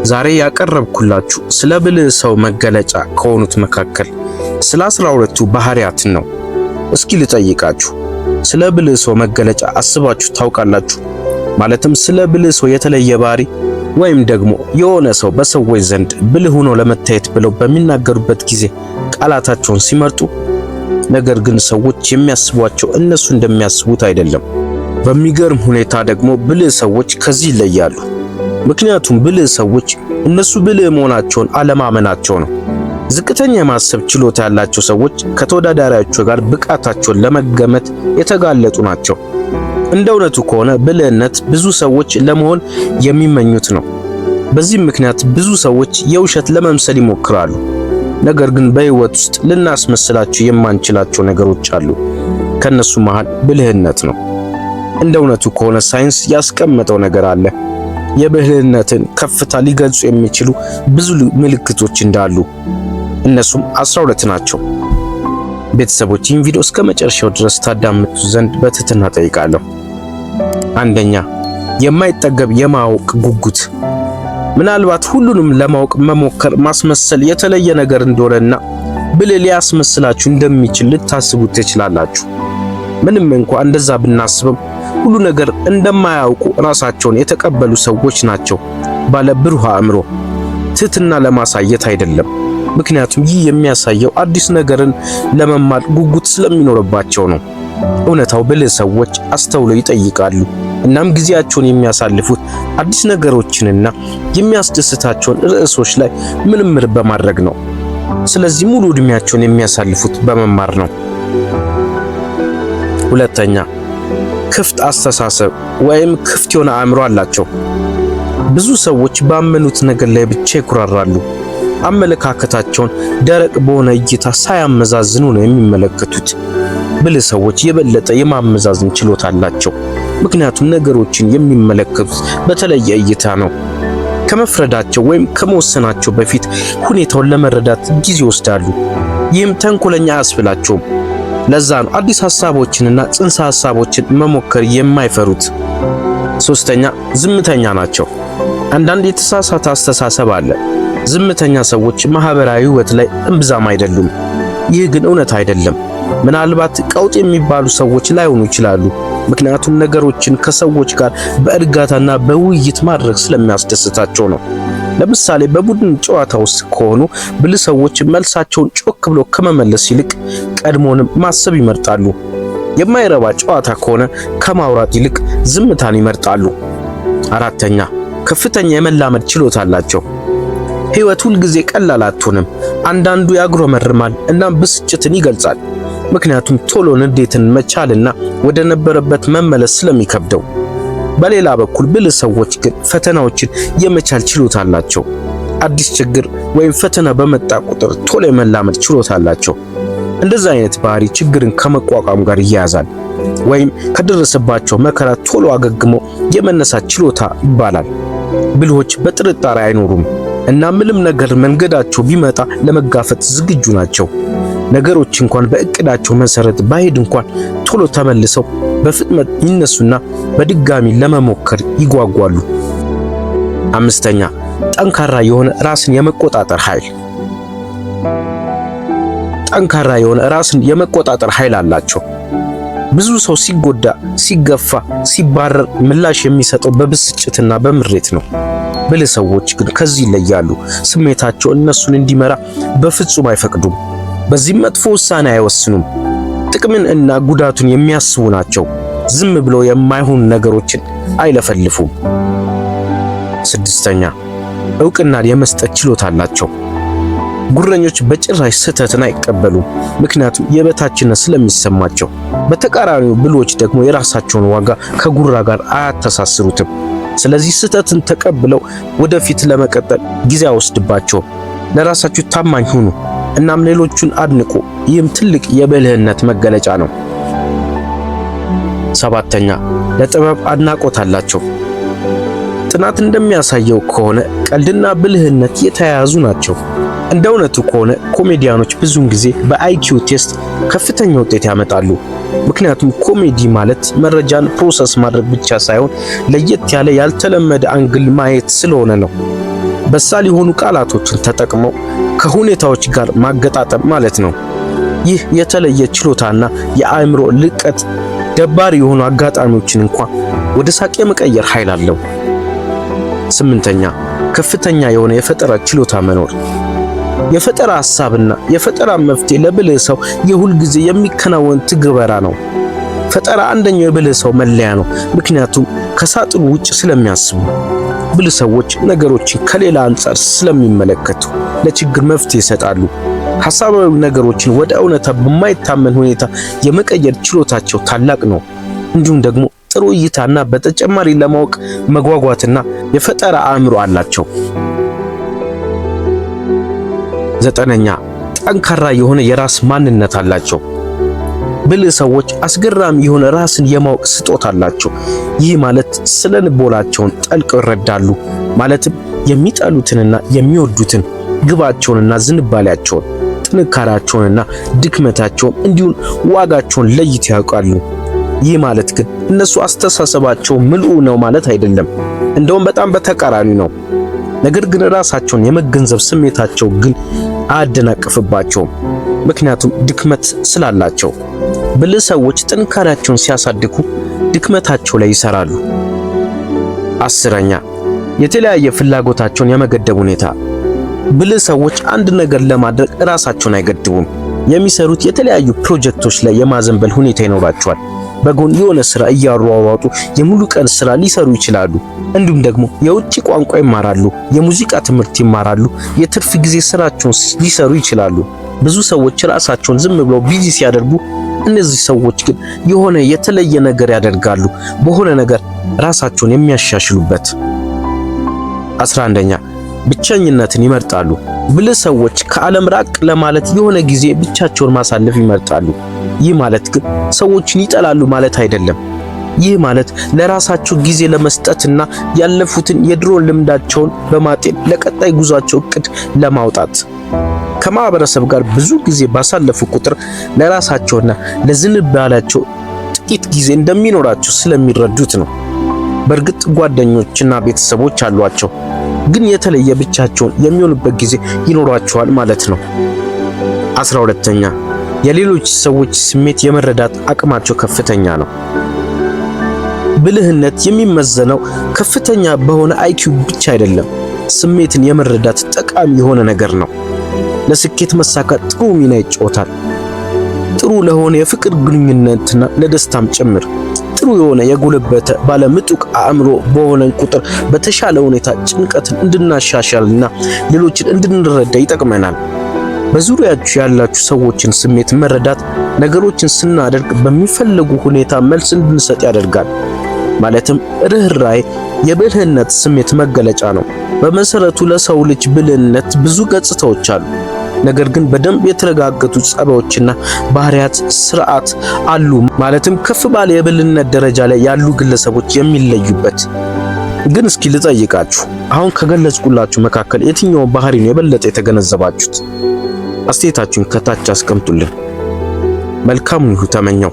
ዛሬ ያቀረብኩላችሁ ስለ ብልህ ሰው መገለጫ ከሆኑት መካከል ስለ 12ቱ ባህሪያትን ነው። እስኪ ልጠይቃችሁ፣ ስለ ብልህ ሰው መገለጫ አስባችሁ ታውቃላችሁ? ማለትም ስለ ብልህ ሰው የተለየ ባህሪ ወይም ደግሞ የሆነ ሰው በሰዎች ዘንድ ብልህ ሆኖ ለመታየት ብለው በሚናገሩበት ጊዜ ቃላታቸውን ሲመርጡ፣ ነገር ግን ሰዎች የሚያስቧቸው እነሱ እንደሚያስቡት አይደለም። በሚገርም ሁኔታ ደግሞ ብልህ ሰዎች ከዚህ ይለያሉ። ምክንያቱም ብልህ ሰዎች እነሱ ብልህ መሆናቸውን አለማመናቸው ነው። ዝቅተኛ የማሰብ ችሎታ ያላቸው ሰዎች ከተወዳዳሪያቸው ጋር ብቃታቸውን ለመገመት የተጋለጡ ናቸው። እንደ እውነቱ ከሆነ ብልህነት ብዙ ሰዎች ለመሆን የሚመኙት ነው። በዚህም ምክንያት ብዙ ሰዎች የውሸት ለመምሰል ይሞክራሉ። ነገር ግን በሕይወት ውስጥ ልናስመስላቸው የማንችላቸው ነገሮች አሉ። ከነሱ መሃል ብልህነት ነው። እንደ እውነቱ ከሆነ ሳይንስ ያስቀመጠው ነገር አለ። የብልህነትን ከፍታ ሊገልጹ የሚችሉ ብዙ ምልክቶች እንዳሉ፣ እነሱም 12 ናቸው። ቤተሰቦች ይህን ቪዲዮ እስከ መጨረሻው ድረስ ታዳምጡ ዘንድ በትህትና ጠይቃለሁ። አንደኛ፣ የማይጠገብ የማወቅ ጉጉት። ምናልባት ሁሉንም ለማወቅ መሞከር ማስመሰል የተለየ ነገር እንደሆነና ብልህ ሊያስመስላችሁ እንደሚችል ልታስቡት ትችላላችሁ። ምንም እንኳን እንደዛ ብናስብም ሁሉ ነገር እንደማያውቁ ራሳቸውን የተቀበሉ ሰዎች ናቸው ባለ ብሩህ አእምሮ። ትህትና ለማሳየት አይደለም፣ ምክንያቱም ይህ የሚያሳየው አዲስ ነገርን ለመማር ጉጉት ስለሚኖርባቸው ነው። እውነታው ብልህ ሰዎች አስተውለው ይጠይቃሉ፣ እናም ጊዜያቸውን የሚያሳልፉት አዲስ ነገሮችንና የሚያስደስታቸውን ርዕሶች ላይ ምርምር በማድረግ ነው። ስለዚህ ሙሉ ዕድሜያቸውን የሚያሳልፉት በመማር ነው። ሁለተኛ፣ ክፍት አስተሳሰብ ወይም ክፍት የሆነ አእምሮ አላቸው። ብዙ ሰዎች ባመኑት ነገር ላይ ብቻ ይኩራራሉ። አመለካከታቸውን ደረቅ በሆነ እይታ ሳያመዛዝኑ ነው የሚመለከቱት። ብልህ ሰዎች የበለጠ የማመዛዘን ችሎታ አላቸው፣ ምክንያቱም ነገሮችን የሚመለከቱት በተለየ እይታ ነው። ከመፍረዳቸው ወይም ከመወሰናቸው በፊት ሁኔታውን ለመረዳት ጊዜ ይወስዳሉ። ይህም ተንኮለኛ አያስብላቸውም። ለዛ ነው አዲስ ሐሳቦችንና ጽንሰ ሐሳቦችን መሞከር የማይፈሩት። ሶስተኛ፣ ዝምተኛ ናቸው። አንዳንድ የተሳሳተ አስተሳሰብ አለ። ዝምተኛ ሰዎች ማህበራዊ ህይወት ላይ እምብዛም አይደሉም። ይህ ግን እውነት አይደለም። ምናልባት ቀውጥ የሚባሉ ሰዎች ላይሆኑ ይችላሉ፣ ምክንያቱም ነገሮችን ከሰዎች ጋር በእርጋታና በውይይት ማድረግ ስለሚያስደስታቸው ነው። ለምሳሌ በቡድን ጨዋታ ውስጥ ከሆኑ ብልህ ሰዎች መልሳቸውን ጮክ ብሎ ከመመለስ ይልቅ ቀድሞንም ማሰብ ይመርጣሉ። የማይረባ ጨዋታ ከሆነ ከማውራት ይልቅ ዝምታን ይመርጣሉ። አራተኛ፣ ከፍተኛ የመላመድ ችሎታ አላቸው። ህይወት ሁልጊዜ ቀላል አትሆንም። አንዳንዱ ያጉረመርማል እናም ብስጭትን ይገልጻል፣ ምክንያቱም ቶሎ ንዴትን መቻልና ወደ ነበረበት መመለስ ስለሚከብደው። በሌላ በኩል ብልህ ሰዎች ግን ፈተናዎችን የመቻል ችሎታ አላቸው። አዲስ ችግር ወይም ፈተና በመጣ ቁጥር ቶሎ የመላመድ ችሎታ አላቸው። እንደዚህ አይነት ባህሪ ችግርን ከመቋቋም ጋር ይያያዛል፣ ወይም ከደረሰባቸው መከራ ቶሎ አገግመው የመነሳት ችሎታ ይባላል። ብልሆች በጥርጣሬ አይኖሩም እና ምንም ነገር መንገዳቸው ቢመጣ ለመጋፈጥ ዝግጁ ናቸው። ነገሮች እንኳን በእቅዳቸው መሰረት ባይሄድ እንኳን ቶሎ ተመልሰው በፍጥነት ይነሱና በድጋሚ ለመሞከር ይጓጓሉ። አምስተኛ፣ ጠንካራ የሆነ ራስን የመቆጣጠር ኃይል። ጠንካራ የሆነ ራስን የመቆጣጠር ኃይል አላቸው። ብዙ ሰው ሲጎዳ፣ ሲገፋ፣ ሲባረር ምላሽ የሚሰጠው በብስጭትና በምሬት ነው። ብልህ ሰዎች ግን ከዚህ ይለያሉ። ስሜታቸው እነሱን እንዲመራ በፍጹም አይፈቅዱም። በዚህም መጥፎ ውሳኔ አይወስኑም። ጥቅምን እና ጉዳቱን የሚያስቡ ናቸው። ዝም ብለው የማይሆኑ ነገሮችን አይለፈልፉም። ስድስተኛ፣ ዕውቅናን የመስጠት ችሎታ አላቸው። ጉረኞች በጭራሽ ስህተትን አይቀበሉም፣ ምክንያቱም የበታችነት ስለሚሰማቸው። በተቃራኒው ብልሆች ደግሞ የራሳቸውን ዋጋ ከጉራ ጋር አያተሳስሩትም። ስለዚህ ስህተትን ተቀብለው ወደፊት ለመቀጠል ጊዜ አይወስድባቸውም። ለራሳችሁ ታማኝ ሁኑ፣ እናም ሌሎቹን አድንቁ። ይህም ትልቅ የብልህነት መገለጫ ነው። ሰባተኛ፣ ለጥበብ አድናቆት አላቸው። ጥናት እንደሚያሳየው ከሆነ ቀልድና ብልህነት የተያያዙ ናቸው። እንደ እውነቱ ከሆነ ኮሜዲያኖች ብዙውን ጊዜ በአይኪው ቴስት ከፍተኛ ውጤት ያመጣሉ። ምክንያቱም ኮሜዲ ማለት መረጃን ፕሮሰስ ማድረግ ብቻ ሳይሆን ለየት ያለ ያልተለመደ አንግል ማየት ስለሆነ ነው። በሳል የሆኑ ቃላቶችን ተጠቅመው ከሁኔታዎች ጋር ማገጣጠም ማለት ነው። ይህ የተለየ ችሎታና የአእምሮ ልቀት ደባሪ የሆኑ አጋጣሚዎችን እንኳን ወደ ሳቅ የመቀየር ኃይል አለው። 8ኛ ከፍተኛ የሆነ የፈጠራ ችሎታ መኖር። የፈጠራ ሐሳብና የፈጠራ መፍትሄ ለብልህ ሰው የሁል ጊዜ የሚከናወን ትግበራ ነው። ፈጠራ አንደኛው የብልህ ሰው መለያ ነው። ምክንያቱም ከሳጥኑ ውጭ ስለሚያስቡ። ብልህ ሰዎች ነገሮችን ከሌላ አንጻር ስለሚመለከቱ ለችግር መፍትሄ ይሰጣሉ። ሐሳባዊ ነገሮችን ወደ እውነታ በማይታመን ሁኔታ የመቀየር ችሎታቸው ታላቅ ነው። እንዲሁም ደግሞ ጥሩ እይታና በተጨማሪ ለማወቅ መጓጓትና የፈጠራ አእምሮ አላቸው። 9ኛ ጠንካራ የሆነ የራስ ማንነት አላቸው። ብልህ ሰዎች አስገራሚ የሆነ ራስን የማወቅ ስጦታ አላቸው። ይህ ማለት ስለ ልቦናቸውን ጠልቀው ይረዳሉ። ማለትም የሚጠሉትንና የሚወዱትን፣ ግባቸውንና ዝንባሌያቸውን፣ ጥንካሬያቸውንና ድክመታቸውን እንዲሁም ዋጋቸውን ለይተው ያውቃሉ። ይህ ማለት ግን እነሱ አስተሳሰባቸው ምልኡ ነው ማለት አይደለም። እንደውም በጣም በተቃራኒ ነው። ነገር ግን ራሳቸውን የመገንዘብ ስሜታቸው ግን አያደናቅፍባቸውም። ምክንያቱም ድክመት ስላላቸው። ብልህ ሰዎች ጥንካሬያቸውን ሲያሳድጉ ድክመታቸው ላይ ይሰራሉ። 10ኛ የተለያየ ፍላጎታቸውን የመገደብ ሁኔታ። ብልህ ሰዎች አንድ ነገር ለማድረግ ራሳቸውን አይገድቡም። የሚሰሩት የተለያዩ ፕሮጀክቶች ላይ የማዘንበል ሁኔታ ይኖራቸዋል። በጎን የሆነ ስራ እያሯሯጡ የሙሉ ቀን ስራ ሊሰሩ ይችላሉ። እንዲሁም ደግሞ የውጭ ቋንቋ ይማራሉ፣ የሙዚቃ ትምህርት ይማራሉ፣ የትርፍ ጊዜ ስራቸውን ሊሰሩ ይችላሉ። ብዙ ሰዎች ራሳቸውን ዝም ብለው ቢዚ ሲያደርጉ፣ እነዚህ ሰዎች ግን የሆነ የተለየ ነገር ያደርጋሉ፣ በሆነ ነገር ራሳቸውን የሚያሻሽሉበት። 11ኛ ብቸኝነትን ይመርጣሉ። ብልህ ሰዎች ከዓለም ራቅ ለማለት የሆነ ጊዜ ብቻቸውን ማሳለፍ ይመርጣሉ። ይህ ማለት ግን ሰዎችን ይጠላሉ ማለት አይደለም። ይህ ማለት ለራሳቸው ጊዜ ለመስጠትና ያለፉትን የድሮ ልምዳቸውን በማጤን ለቀጣይ ጉዟቸው እቅድ ለማውጣት። ከማህበረሰብ ጋር ብዙ ጊዜ ባሳለፉ ቁጥር ለራሳቸውና ለዝንባሌያቸው ጥቂት ጊዜ እንደሚኖራቸው ስለሚረዱት ነው። በእርግጥ ጓደኞችና ቤተሰቦች አሏቸው፣ ግን የተለየ ብቻቸውን የሚሆኑበት ጊዜ ይኖራቸዋል ማለት ነው። 12ኛ የሌሎች ሰዎች ስሜት የመረዳት አቅማቸው ከፍተኛ ነው። ብልህነት የሚመዘነው ከፍተኛ በሆነ አይኪው ብቻ አይደለም፣ ስሜትን የመረዳት ጠቃሚ የሆነ ነገር ነው። ለስኬት መሳካት ጥሩ ሚና ይጫወታል። ጥሩ ለሆነ የፍቅር ግንኙነትና ለደስታም ጭምር። ጥሩ የሆነ የጎለበተ ባለምጡቅ አእምሮ በሆነን ቁጥር በተሻለ ሁኔታ ጭንቀትን እንድናሻሻልና ሌሎችን እንድንረዳ ይጠቅመናል። በዙሪያችሁ ያላችሁ ሰዎችን ስሜት መረዳት ነገሮችን ስናደርግ በሚፈልጉ ሁኔታ መልስ እንድንሰጥ ያደርጋል። ማለትም ርህራሄ የብልህነት ስሜት መገለጫ ነው። በመሰረቱ ለሰው ልጅ ብልህነት ብዙ ገጽታዎች አሉ። ነገር ግን በደንብ የተረጋገጡ ጸባዮችና ባህሪያት ስርዓት አሉ። ማለትም ከፍ ባለ የብልህነት ደረጃ ላይ ያሉ ግለሰቦች የሚለዩበት። ግን እስኪ ልጠይቃችሁ፣ አሁን ከገለጽኩላችሁ መካከል የትኛው ባህሪ ነው የበለጠ የተገነዘባችሁት? አስተያየታችሁን ከታች አስቀምጡልን። መልካም ይሁን ተመኘው።